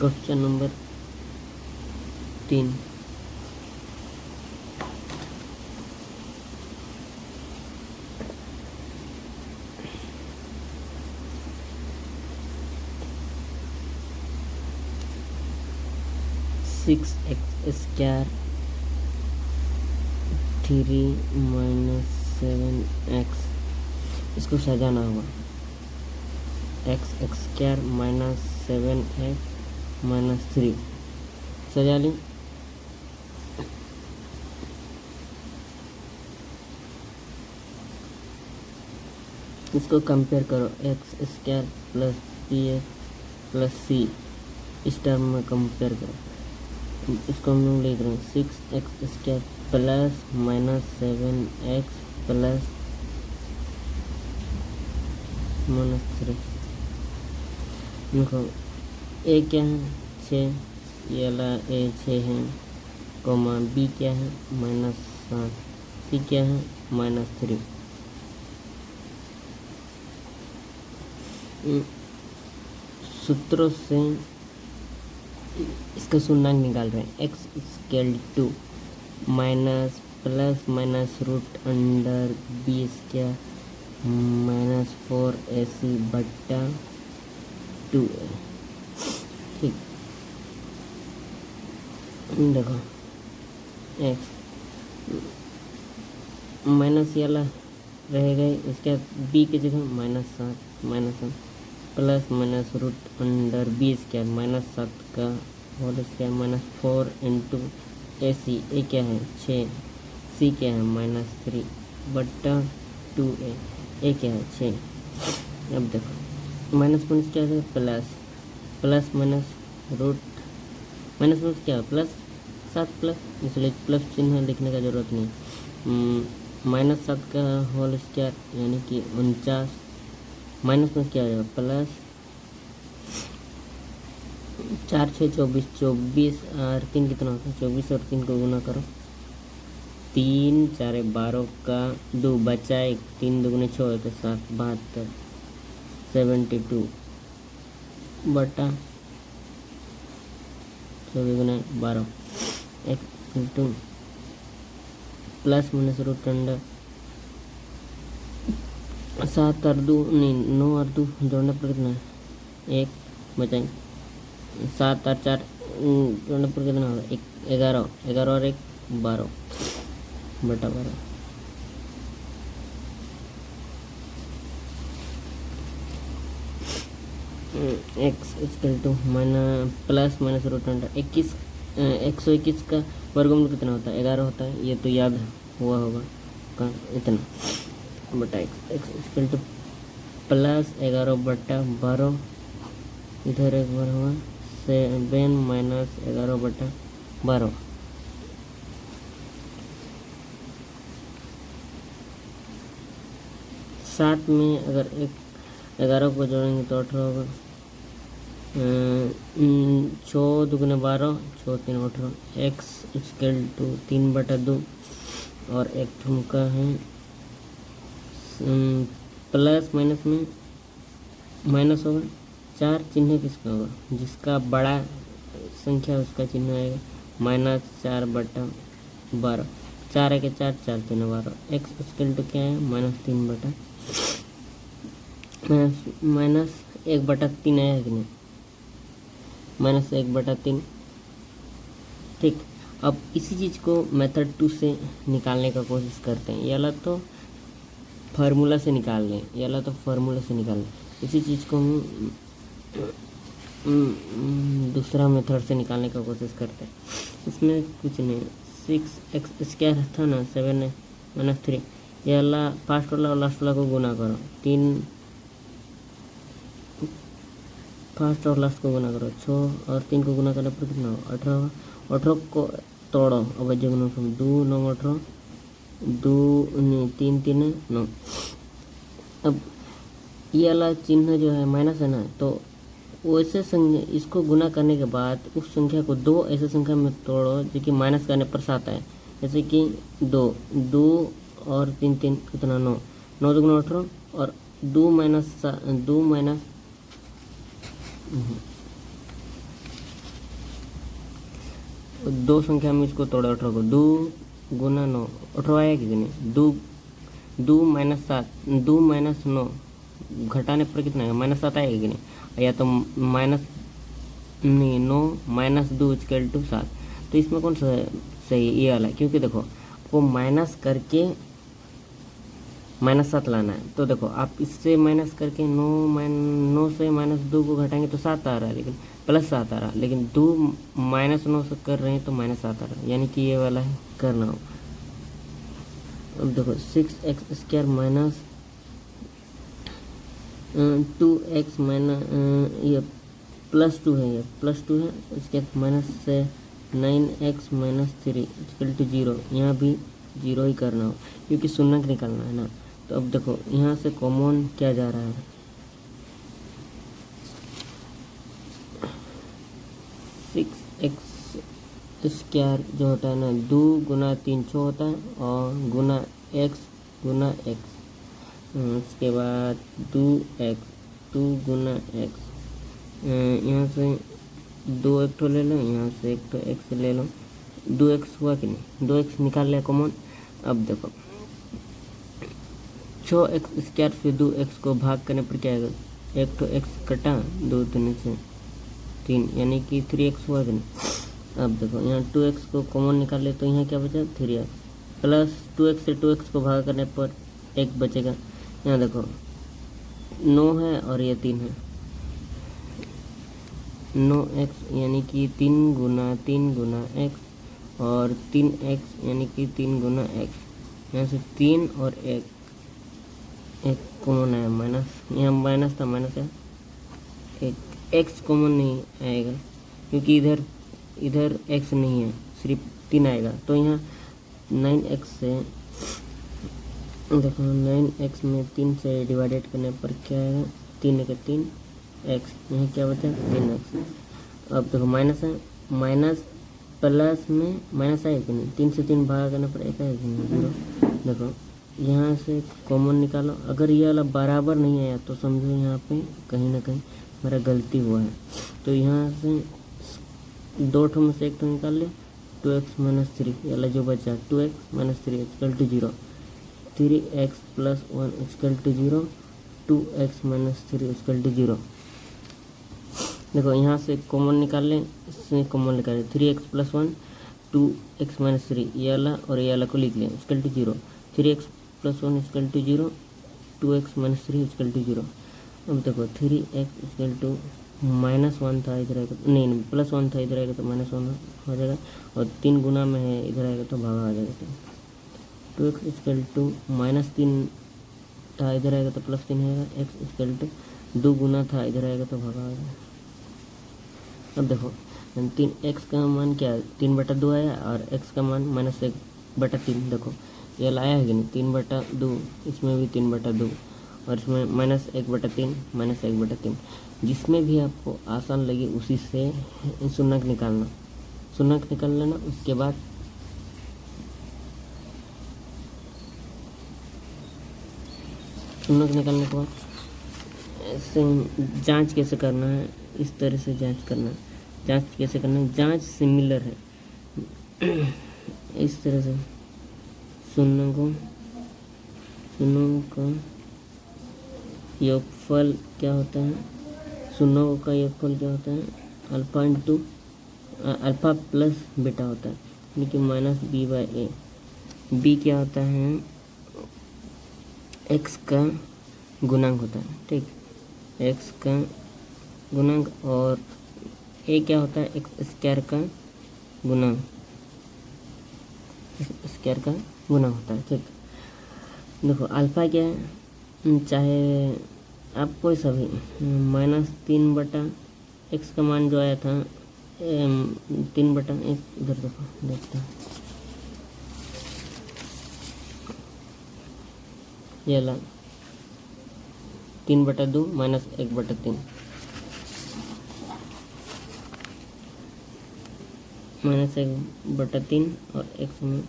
Question number 3। Six x square 3 minus 7x, इसको सजाना होगा। X square minus 7x minus 3 सजा ली। इसको कंपेयर करो, x square plus b x plus c, इस टर्म में कंपेयर करो। इसको हम लोग लिख रहे हैं 6x square plus minus 7x plus minus 3। देखो ए क्या है 6, ये वाला ए 6 है, कोमा बी क्या है -7, सी क्या है -3। सूत्रों से इसका शून्यंक निकाल रहे हैं। X scale 2 minus plus minus root under b square minus 4ac बट्टा 2a। ठीक, देखो एक्स माइनस वाला रहेगा, इसके बी की जगह -7 plus minus root under b square -7 का whole square minus 4 into AC, a क्या है 6, सी क्या है -3 बट्टा 2a, ए क्या है 6। अब देखो माइनस माइनस क्या है plus minus root minus minus क्या है प्लस 7 प्लस, इसलिए प्लस चिन्ह लिखने का जरूरत नहीं। -7 का होल स्क्वायर यानी कि 49 माइनस में क्या हो जाएगा प्लस 4 6 24 और 3 कितना होता है 24 और 3 को गुना करो, 3 4 12 का 2 बचा 1, 3 दूगुने 6 तो 7 72 72 बटा 24 गुना 12 x into plus minus root under 7 और 2 नहीं 9 और 2 जोड़ने पर कितना है 1 बचाएंगे, 7 और 4 जोड़ने पर कितना होगा 11 और 1 12 बटा 12। X equal to plus minus root under 121 का वर्गमूल कितना होता है 11 होता है, ये तो याद हुआ होगा का इतना बटा एक्स इक्वल टू प्लस 11 बटा 12, इधर एक बार हुआ 7 माइनस 11 बटा 12। साथ में अगर 11 को जोड़ेंगे तो 18 होगा, 6 दूगुने 12 6 3 18, एक्स इक्वल टू 3 बटा 2 और एक ठुमका है प्लस माइनस में माइनस होगा, 4 चिन्ह किसका होगा जिसका बड़ा संख्या उसका चिन्ह आएगा -4 बटा 12, 4 है 4 4 3 12, एक्स इक्वल टू क्या है -3 बटा -1 बटा 3 आया है कि नहीं -1 बटा 3। ठीक, अब इसी चीज़ को मेथड 2 से निकालने का कोशिश करते हैं, या तो फार्मूला से निकाल लें या तो फार्मूला से निकाल लें। इसी चीज़ को हम दूसरा मेथड से निकालने का कोशिश करते हैं। इसमें कुछ नहीं, 6x स्क्वायर था ना 7 माइनस 3, ये वाला फर्स्ट वाला और लास्ट वाला को गुना करो, 3 फर्स्ट और लास्ट को गुना करो, 6 और 3 को गुना करने पर कितना हो 18, 18 को तोड़ो अब गुना करो 2 9 18 2 3 3 9। अब ये वाला चिन्ह जो है माइनस है ना, तो वैसे संख्या इसको गुना करने के बाद उस संख्या को 2 ऐसे संख्या में तोड़ो जो कि माइनस करने पर 7 है, जैसे कि 2 और 3 3 कितना 9 9 2 18 और 2 माइनस दो संख्या में इसको तोड़ा 18 को, 2 गुना 9, 18 आया कि नहीं, 2 2 माइनस 7, 2 माइनस 9 घटाने पर कितना है, -7 आएगा कि नहीं, या तो माइनस नहीं 9 माइनस 2 इक्वल टू 7। तो इसमें कौन सा सही, ये वाला, क्योंकि देखो आपको माइनस करके -7 लाना है। तो देखो आप इससे माइनस करके 9 से -2 को घटाएंगे तो 7 आ रहा है, लेकिन +7 आ रहा है, लेकिन 2 -9 से कर रहे हैं तो -7 आ रहा है, यानी कि ये वाला है करना हो। अब देखो 6x² माइनस 2x माइनस ये +2 है, ये +2 है, इसके माइनस से 9x माइनस 3 इक्वल टू 0, यहाँ भी 0 ही करना हो क्योंकि शून्यक निकालना है ना। तो अब देखो यहाँ से कॉमन क्या जा रहा है, 6x² जो होता है ना 2 गुना 3 6 होता है, और गुना x, उसके बाद 2 गुना x, यहाँ से 2 एक ठो ले लो, यहाँ से एक ठो x ले लो, 2x हुआ कि नहीं, 2x निकाल लिया कॉमन। अब देखो 6x² से 2x को भाग करने पर क्या आएगा, एक तो x कटा, 2 3 से 3 यानी कि 3x हुआ कि नहीं। अब देखो यहाँ 2x को कॉमन निकाल ले तो यहाँ क्या बचा, 3x प्लस 2x से 2x को भाग करने पर 1 बचेगा। यहाँ देखो 9 है और ये 3 है, 9x यानी कि 3 गुना x, और 3x यानी कि 3 गुना x, यहाँ से 3 और 1 कॉमन है, माइनस, यहाँ माइनस था, माइनस है, एक x कॉमन नहीं आएगा क्योंकि इधर x नहीं है, सिर्फ 3 आएगा। तो यहाँ 9x से देखो 9x में 3 से डिवाइडेड करने पर क्या आएगा, 3 एक 3 x, यहाँ क्या बचा 3x। अब देखो माइनस है, माइनस प्लस में माइनस आएगा कि नहीं, 3 से 3 भाग करने पर 1 आएगा कि नहीं, 0। देखो यहाँ से कॉमन निकालो, अगर ये वाला बराबर नहीं आया तो समझो यहाँ पे कहीं ना कहीं मेरा गलती हुआ है। तो यहाँ से 2 ठो में से 1 ठो निकाल ले, 2x माइनस 3, ये वाला जो बचा 2x minus 3 equal to 0, 3x plus 1 equal to 0, 2x minus 3 equal to 0। देखो यहाँ से कॉमन निकाल लें, इसमें कॉमन निकालें, 3x प्लस 1 2x माइनस 3, ये वाला और ये वाला को लिख लें equal to 0, 3x plus 1 equal to 0, 2x minus 3 equal to 0। अब देखो 3x इक्वल टू -1 था, इधर आएगा नहीं प्लस 1 था, इधर आएगा तो -1 हो जाएगा, और 3 गुना में है, इधर आएगा तो भागा आ जाएगा। तो 2x इक्वल टू -3 था, इधर आएगा तो +3 आएगा, x इक्वल टू 2 गुना था, इधर आएगा तो भागा आ जाएगा। अब देखो 3x का मान क्या है, 3/2 आया, और x का मान -1/3। देखो ये लाया है कि नहीं, 3/2, इसमें भी 3/2, और इसमें -1/3 -1/3। जिसमें भी आपको आसान लगे उसी से शून्यक निकाल लेना। उसके बाद शून्यक निकालने के बाद ऐसे जांच कैसे करना है, इस तरह से जांच कैसे करना है, जांच सिमिलर है इस तरह से। शून्य का योगफल क्या होता है, शून्यों का योगफल क्या होता है, अल्फा प्लस बीटा होता है, यानी कि -b/a। b क्या होता है, x का गुणांक होता है, ठीक, x का गुणांक, और a क्या होता है, x² का गुणांक, स्क्वायर का गुना होता है, ठीक। देखो अल्फा क्या है, चाहे आप कोई सा भी, -3/x का मान जो आया था 3/1, इधर देखो देखते हैं, ये ला 3/2 -1/3, -1/3 और x में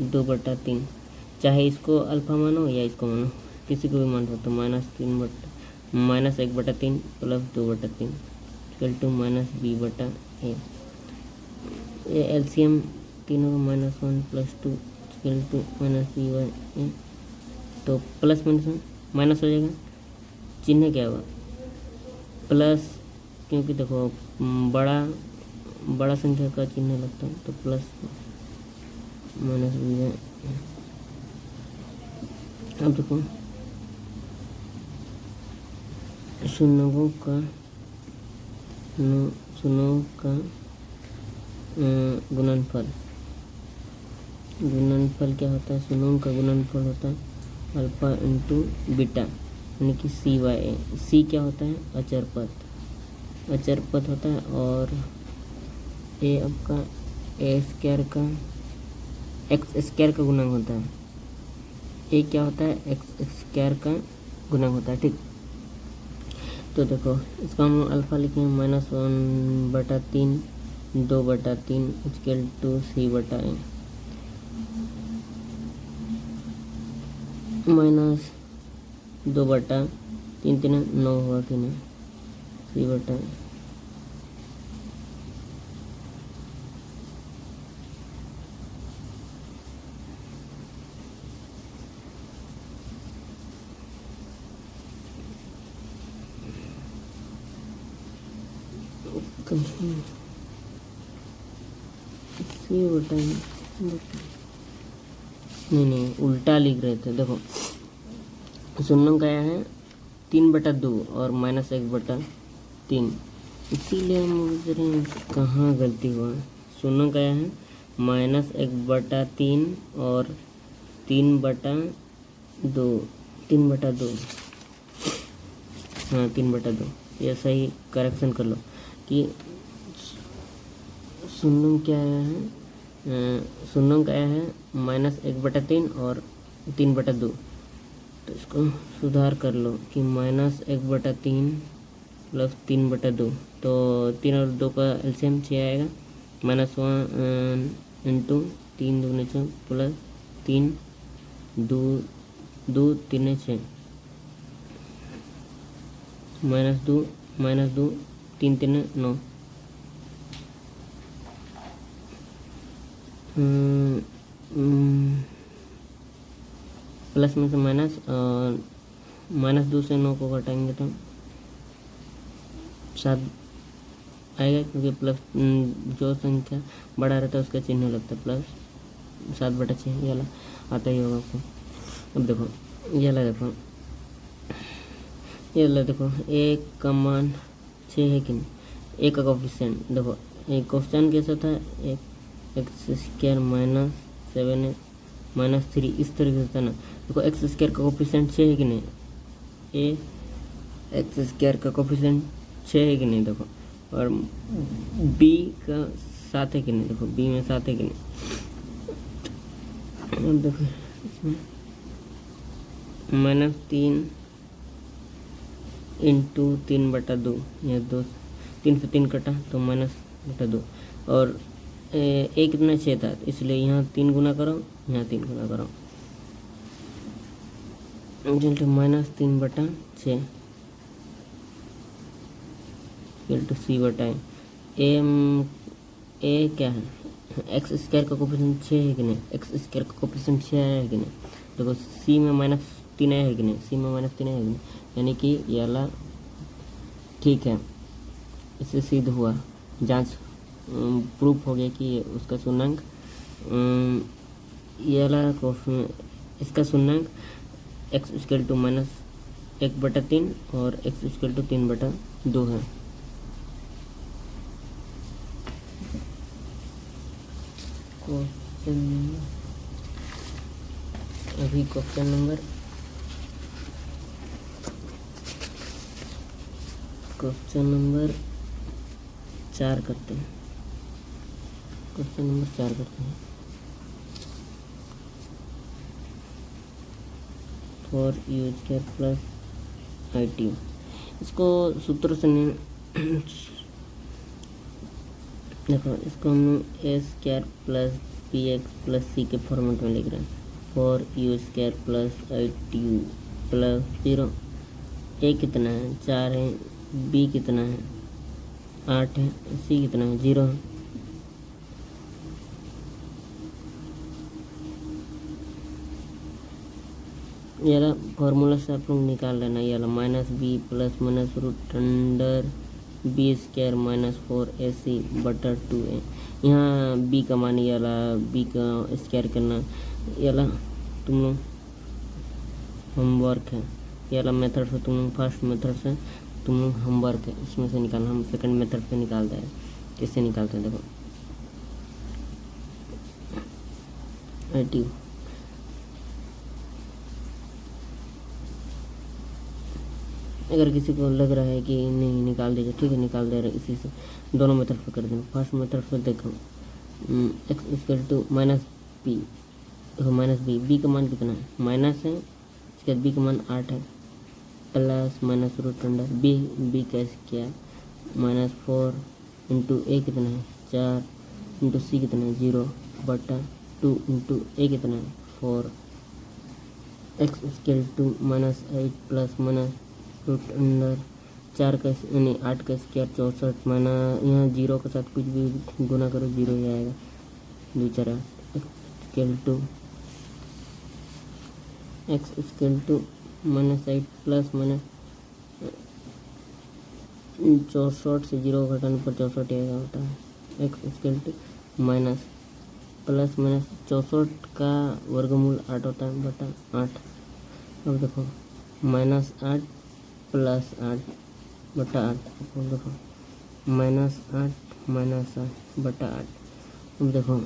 2/3। चाहे इसको अल्फा मानो या इसको मानो, किसी को भी मान सकते हो, -1/3 + 2/3 इक्वल टू -b/a। ये एलसीएम तीनों का -1 + 2 इक्वल टू -b/a, तो प्लस माइनस माइनस हो जाएगा, चिन्ह क्या होगा प्लस, क्योंकि देखो बड़ा संख्या का चिन्ह लगता है, तो प्लस माइनस b/a। अब देखो शून्यों का गुणनफल क्या होता है, शून्यों का गुणनफल होता है अल्फा इंटू बीटा, यानी कि c/a। c क्या होता है, अचर पद होता है, और a आपका x² का गुणक होता है। a क्या होता है, x² का गुणक होता है, ठीक। तो देखो इसका हम अल्फा लिखें -1/3 2/3 इक्वल टू c/a, -2/3 3 9 हुआ कि नहीं, c/a। नहीं उल्टा लिख रहे थे। देखो शून्य का है 3/2 और -1/3, इसीलिए मुझे कहाँ गलती हुआ। शून्य का है -1/3 और 3/2 हाँ 3/2, ये सही करेक्शन कर लो कि शून्य क्या है, शून्य का है -1/3 और 3/2, तो इसको सुधार कर लो कि -1/3 + 3/2, तो 3 और 2 का एलसीएम 6 आएगा, -1 इंटू 3 दूनी 6 प्लस 3 2 2 3 6 -2 3 3 9 प्लस में से माइनस, -2 से 9 को घटाएंगे तो 7 आएगा, क्योंकि प्लस जो संख्या बड़ा रहता है उसका चिन्ह लगता है, प्लस 7/6 ये वाला आता ही होगा आपको। अब देखो ये वाला देखो एक का मान 6 है कि नहीं, एक का कोफिशिएंट देखो, एक क्वेश्चन कैसा था, एक x² -7 -3 इस तरीके से था ना। देखो x² का कोफिशिएंट 6 है कि नहीं, x² का कोफिशिएंट 6 है कि नहीं, देखो, और b का 7 है कि नहीं, देखो b में 7 है कि नहीं। अब देखो इसमें -3 इंटू 3/2, यह 2 3 से 3 कटा तो -2, और a कितना 6 था, इसलिए यहाँ 3 गुना करो, यहाँ 3 गुना करो, -3/6 = c/a। a क्या है, x² का कोफिशिएंट 6 है कि नहीं, x² का कोफिशिएंट 6 आया है कि नहीं, देखो c में -3 आया है कि नहीं, c में -3 आया है कि नहीं, यानी कि ये वाला ठीक है, इससे सिद्ध हुआ, जांच प्रूफ हो गया कि उसका शून्यांक ये वाला इसका शून्यांक x = -1/3 और x = 3/2 है। अभी क्वेश्चन नंबर 4 करते हैं। फॉर u² + it, इसको सूत्र से नहीं देखो, इसको हम a² + bx + c के फॉर्मेट में लिख रहे हैं। फॉर u² + it + 0, a कितना है 4 है, b कितना है 8 है, c कितना है 0 है, याला फॉर्मूला से आप लोग निकाल लेना। याला minus b plus minus root under b square minus 4ac बटा 2a। यहाँ बी का मान याला बी का स्क्वायर करना, याला तुम लोग होमवर्क है। याला मेथड से तुम लोग फर्स्ट मेथड से तुम लोग होमवर्क है इसमें से निकालना। हम सेकंड मेथड से निकाल दें। किससे निकालते हैं देखो, एडिटिव अगर किसी को लग रहा है कि नहीं निकाल दीजिए, ठीक है निकाल दे रहे इसी से। दोनों मेथड पे कर देना। फर्स्ट मेथड पे देखो x equal to minus b, देखो माइनस बी का मान कितना है, माइनस है, इसके बाद बी का मान 8 है, plus minus root under b का स्क्वायर माइनस 4 इंटू ए कितना है 4 इंटू सी कितना है 0 बटा 2 इंटू ए कितना है 4। X equal to minus 8 plus minus root under 4 का यानी 8 का स्क्वायर 64 माना यहाँ 0 के साथ कुछ भी गुना करो 0 ही आएगा। 2 4 x equal to minus 8 plus minus 64 से 0 घटाने पर 64 आएगा होता है। X equal to minus plus minus 64 का वर्गमूल 8 होता है बटा 8। अब देखो माइनस 8 प्लस 8 बटा 8, अब देखो माइनस 8 बटा 8। अब देखो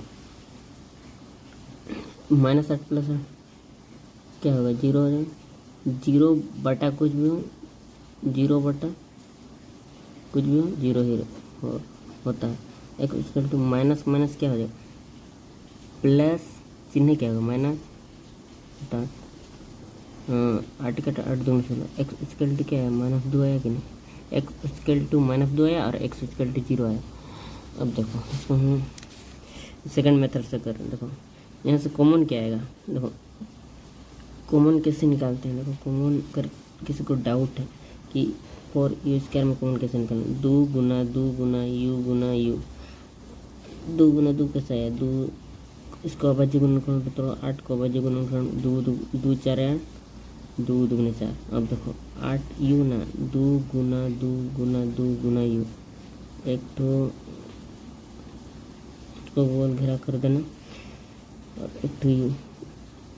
माइनस 8 प्लस 8 क्या होगा 0 हो जाएगा। 0 बटा कुछ भी हो 0 बटा कुछ भी हो 0 ही होता है। एक इक्वल टू माइनस माइनस क्या हो जाएगा प्लस चिन्ह क्या होगा माइनस बटा 8 का 8 दूनी 16। एक्स इक्वल टू क्या है माइनस 2 आया कि नहीं, एक्स इक्वल टू माइनस 2 आया और एक्स इक्वल टू 0 आया। अब देखो इसको हम सेकंड मेथड से कर रहे हैं। देखो यहाँ से कॉमन क्या आएगा, देखो कॉमन कैसे निकालते हैं। देखो कॉमन कर किसी को डाउट है कि फॉर यू स्क्वायर में कॉमन कैसे निकालना, 2 गुना यू गुना यू, 2 गुना 2 कैसा है 2, इसको अभाज्य गुणनखंड तो 8 को अभाज्य गुणनखंड 2 4 8 2 दूनी 4। अब देखो 8 यू ना 2 गुना यू, एक तो इसको गोल घेरा कर देना और एक तो यू,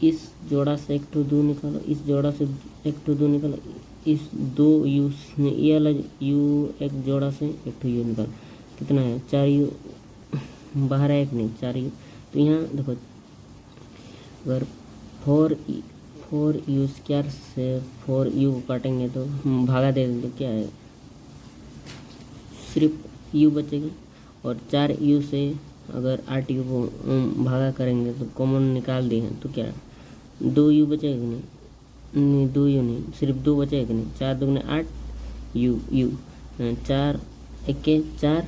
इस जोड़ा से एक तो 2 निकालो, इस जोड़ा से एक तो 2 निकालो, इस 2 यू ये अलग यू एक जोड़ा से एक तो यू निकालो, कितना है 4 यू बाहर है एक नहीं 4 यू। तो यहाँ देखो अगर 4 यू स्क्वायर से 4 यू को काटेंगे तो भागा दे देंगे क्या है सिर्फ यू बचेगा, और 4 यू से अगर 8 यू को भागा करेंगे तो कॉमन निकाल दिए हैं तो क्या 2 यू बचेगा कि नहीं 2 यू नहीं सिर्फ 2 बचेगा कि नहीं, 4 दूनी 8 यू 4 1 4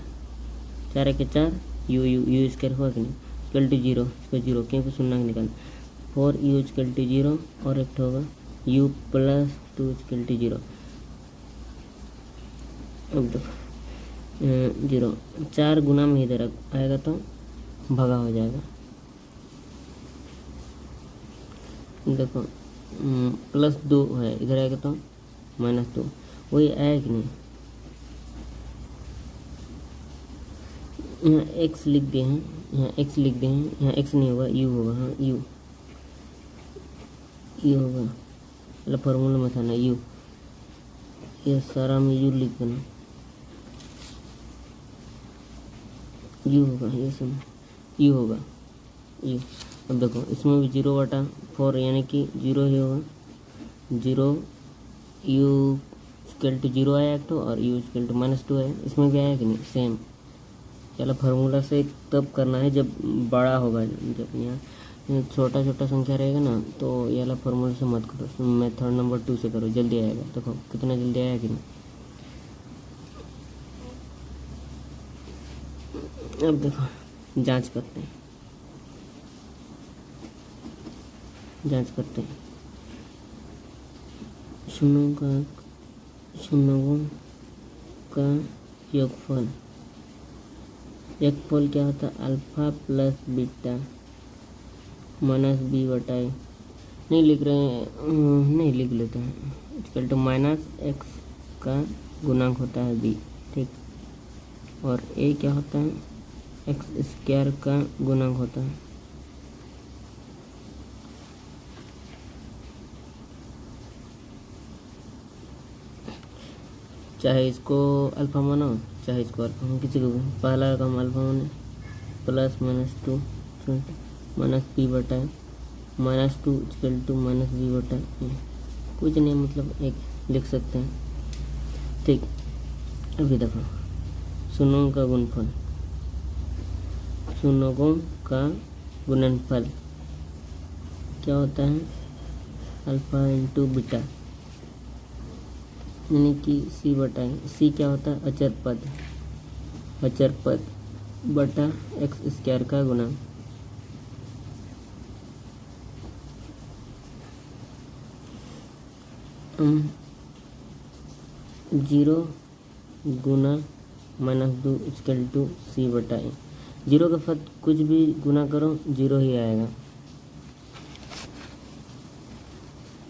4 1 4 यू स्क्वायर हुआ कि नहीं इक्वल टू 0, इसको 0 क्योंकि शून्य निकालना। 4 यू इक्वल टू 0 और एक होगा यू प्लस 2 इक्वल टू 0। अब देखो 0 4 गुना में इधर आएगा तो भगा हो जाएगा। देखो प्लस 2 है इधर आएगा तो माइनस 2, वही आया कि नहीं। यहाँ x लिख दिए हैं, यहाँ x लिख दिए हैं, यहाँ x नहीं होगा u होगा, हाँ u होगा, मतलब फॉर्मूला में था ना u, ये सारा में u लिख देना, u होगा, ये सब u होगा u। अब देखो इसमें भी 0 बटा 4 यानी कि 0 ही होगा, 0 u इक्वल टू 0 आया एक तो, और u इक्वल टू -2 है, इसमें भी आया कि नहीं सेम। चलो फार्मूला से तब करना है जब बड़ा होगा, जब यहाँ छोटा छोटा संख्या रहेगा ना तो ये वाला फार्मूला से मत करो, मेथड नंबर 2 से करो, जल्दी आएगा। देखो कितना जल्दी आया कि नहीं। अब देखो जांच करते हैं, शून्यों का योगफल, योगफल क्या होता है alpha plus beta minus b बटाए नहीं लिख रहे हैं, नहीं लिख लेते हैं। इक्वल टू माइनस एक्स का गुणांक होता है बी, ठीक, और ए क्या होता है, एक्स स्क्वायर का गुणांक होता है। चाहे इसको अल्फा मानो, चाहे इसको अल्फा मानो, किसी को भी। पहला का हम अल्फा माने, plus minus two minus b बटा minus two equal to minus b बटा ए, कुछ नहीं, मतलब एक लिख सकते हैं, ठीक। अभी देखो शून्यों का गुणनफल, शून्यों का गुणनफल क्या होता है, अल्फा इंटू बीटा, यानी कि सी बटा सी क्या होता है, अचर पद बटा एक्स स्क्वायर का गुणा। जीरो गुना माइनस दो इक्वल टू सी बटा ए। जीरो के साथ कुछ भी गुना करो जीरो ही आएगा।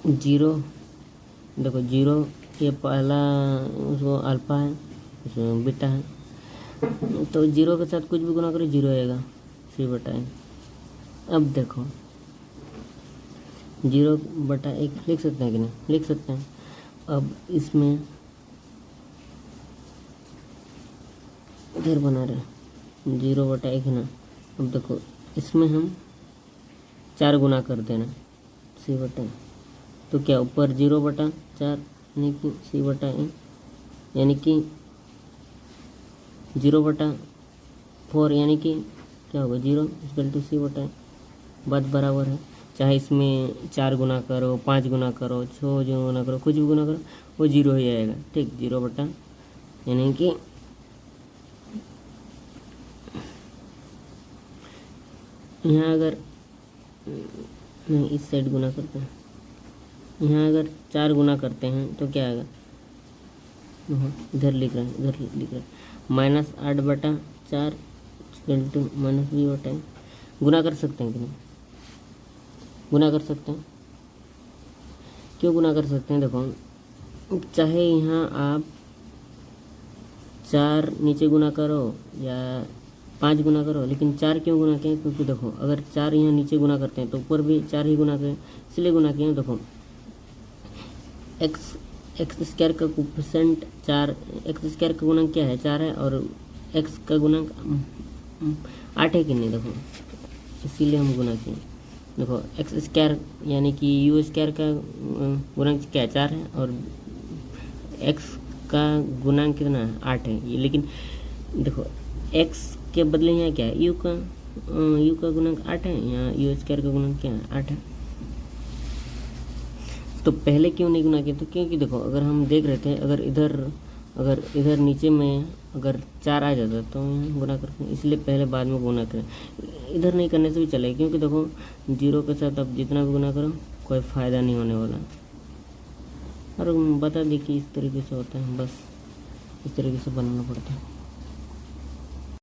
जीरो देखो, जीरो ये पहला उसको अल्फा है, उसमें बीटा है, तो जीरो के साथ कुछ भी गुना करो जीरो आएगा, सी बटा ए। अब देखो जीरो बटा एक लिख सकते हैं कि नहीं, लिख सकते हैं। अब इसमें इधर बना रहे जीरो बटा एक है ना। अब देखो इसमें हम 4 गुना करते हैं ना, सी बटा, तो क्या ऊपर 0 बटा 4 यानी कि सी बटा ए, यानी कि 0 बटा 4 यानी कि क्या होगा 0 इक्वल टू सी बटा ए। बात बराबर है, चाहे इसमें 4 गुना करो, 5 गुना करो, 6 जो गुना करो, कुछ भी गुना करो वो 0 ही आएगा, ठीक। 0 बटा यानी कि यहाँ अगर नहीं इस साइड गुना करते हैं, यहाँ अगर 4 गुना करते हैं तो क्या आएगा, इधर लिख रहे हैं, इधर लिख रहे हैं -8 बटा 4 इक्वल टू माइनस बी बटा। गुना कर सकते हैं कि नहीं, गुना कर सकते हैं। क्यों गुना कर सकते हैं, देखो चाहे यहाँ आप 4 नीचे गुना करो या 5 गुना करो, लेकिन 4 क्यों गुना किए, क्योंकि देखो अगर 4 यहाँ नीचे गुना करते हैं तो ऊपर भी 4 ही गुना करें, इसलिए गुना किए। देखो एक्स स्क्वायर का कोफिशिएंट 4, एक्स स्क्वायर का गुणांक क्या है 4 है, और एक्स का गुणांक 8 है कि नहीं, देखो इसीलिए हम गुना किए। देखो एक्स स्क्वायर यानी कि यू स्क्वायर का गुणांक क्या है 4 है, और एक्स का गुणांक कितना है 8 है ये, लेकिन देखो एक्स के बदले यहाँ क्या है, यू का गुणांक 8 है, यहाँ यू स्क्वायर का गुणांक क्या है 8 है। तो पहले क्यों नहीं गुना किया, तो क्योंकि देखो अगर हम देख रहे थे अगर इधर नीचे में अगर 4 आ जाता तो यहाँ गुना करते, इसलिए पहले बाद में गुना करें। इधर नहीं करने से भी चलेगा, क्योंकि देखो 0 के साथ अब जितना भी गुना करो कोई फ़ायदा नहीं होने वाला। और बता दी कि इस तरीके से होता है, बस इस तरीके से बनाना पड़ता है।